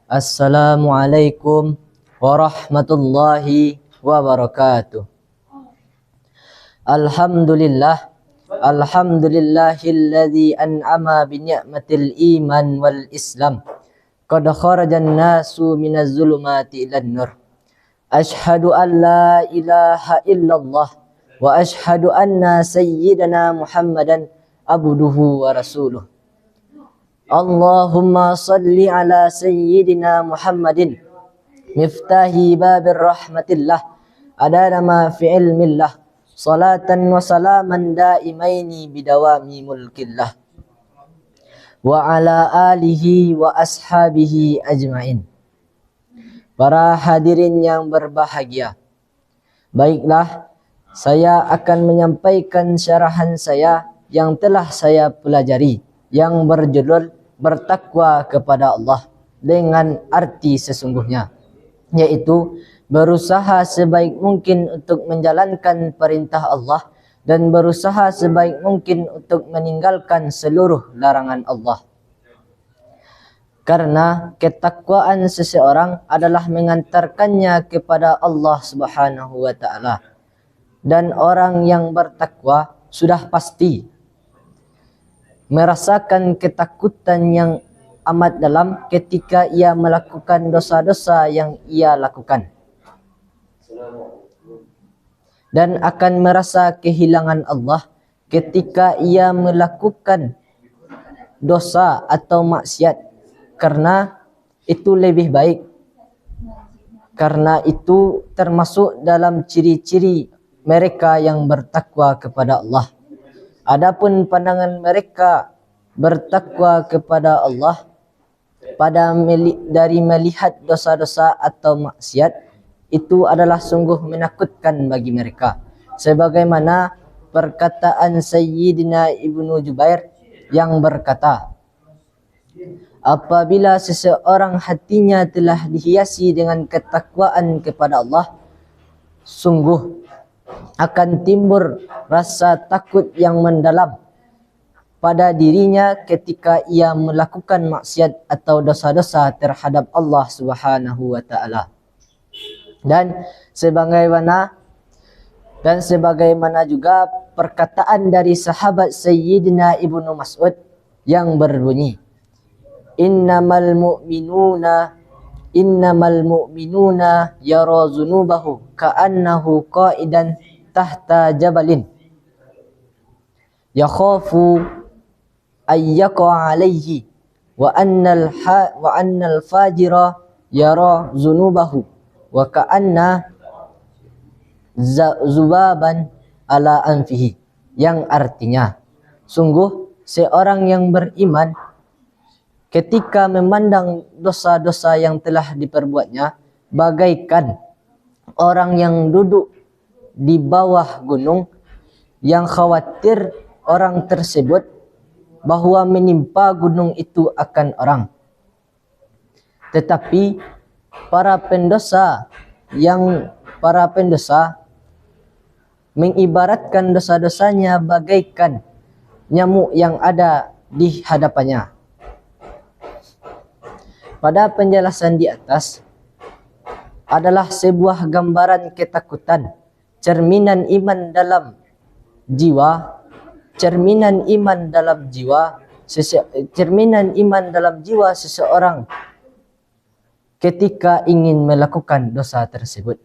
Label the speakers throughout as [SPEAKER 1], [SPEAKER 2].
[SPEAKER 1] Assalamualaikum warahmatullahi wabarakatuh. Alhamdulillah, alhamdulillahilladzi an'ama bi ni'matil iman wal islam. Qad kharajan nasu minaz zulumati ilan nur. Ashhadu an la ilaha illallah wa ashhadu anna sayyidana Muhammadan abduhu wa rasuluh. Allahumma salli ala sayyidina Muhammadin miftahi babir rahmatillah adana ma fi ilmillah salatan wa salaman daimaini bidawami mulkillah wa ala alihi wa ashabihi ajmain. Para hadirin yang berbahagia, baiklah, saya akan menyampaikan syarahan saya yang telah saya pelajari yang berjudul bertakwa kepada Allah dengan arti sesungguhnya, yaitu berusaha sebaik mungkin untuk menjalankan perintah Allah dan berusaha sebaik mungkin untuk meninggalkan seluruh larangan Allah. Karena ketakwaan seseorang adalah mengantarkannya kepada Allah Subhanahu wa taala. Dan orang yang bertakwa sudah pasti merasakan ketakutan yang amat dalam ketika ia melakukan dosa-dosa yang ia lakukan, dan akan merasa kehilangan Allah ketika ia melakukan dosa atau maksiat, karena itu lebih baik. Karena itu termasuk dalam ciri-ciri mereka yang bertakwa kepada Allah. Adapun pandangan mereka bertakwa kepada Allah dari melihat dosa-dosa atau maksiat, itu adalah sungguh menakutkan bagi mereka. Sebagaimana perkataan Sayyidina Ibnu Jubair yang berkata, apabila seseorang hatinya telah dihiasi dengan ketakwaan kepada Allah, sungguh akan timbul rasa takut yang mendalam pada dirinya ketika ia melakukan maksiat atau dosa-dosa terhadap Allah Subhanahu wa taala. Dan sebagaimana juga perkataan dari sahabat Sayyidina Ibnu Mas'ud yang berbunyi, innamal mu'minuna yara zunubahu ka'annahu qa'idan tahta jabalin yakhafu ayyaqa alayhi wa annal fajira yara zunubahu wa ka'anna zubaban ala anfihi, yang artinya, sungguh seorang yang beriman ketika memandang dosa-dosa yang telah diperbuatnya bagaikan orang yang duduk di bawah gunung yang khawatir orang tersebut bahwa menimpa gunung itu akan orang. Tetapi para pendosa mengibaratkan dosa-dosanya bagaikan nyamuk yang ada di hadapannya. Pada penjelasan di atas adalah sebuah gambaran ketakutan, cerminan iman dalam jiwa, cerminan iman dalam jiwa seseorang ketika ingin melakukan dosa tersebut.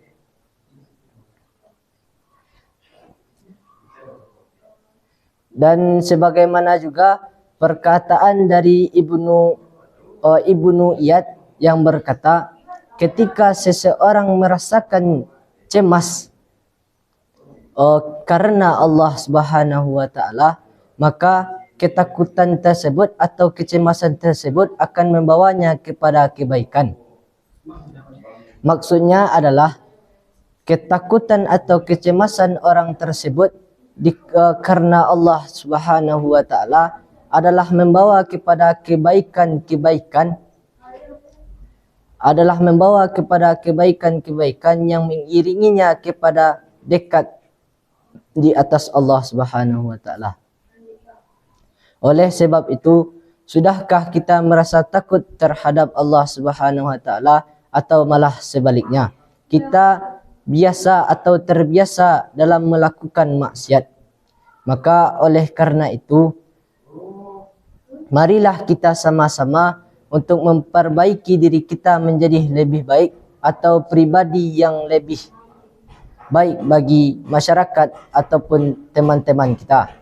[SPEAKER 1] Dan sebagaimana juga perkataan dari Ibnu Iyad yang berkata, ketika seseorang merasakan cemas karena Allah Subhanahu wa taala, maka ketakutan tersebut atau kecemasan tersebut akan membawanya kepada kebaikan. Maksudnya adalah ketakutan atau kecemasan orang tersebut karena Allah Subhanahu wa taala adalah membawa kepada kebaikan-kebaikan, yang mengiringinya kepada dekat di atas Allah Subhanahu wa taala. Oleh sebab itu, Sudahkah kita merasa takut terhadap Allah Subhanahu wa taala atau malah sebaliknya? Kita biasa atau terbiasa dalam melakukan maksiat. Maka oleh karena itu, marilah kita sama-sama untuk memperbaiki diri kita menjadi lebih baik atau pribadi yang lebih baik bagi masyarakat ataupun teman-teman kita.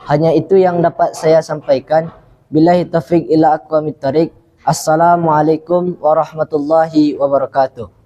[SPEAKER 1] Hanya itu yang dapat saya sampaikan. Billahi taufiq ila aqwamit thariq. Assalamualaikum warahmatullahi wabarakatuh.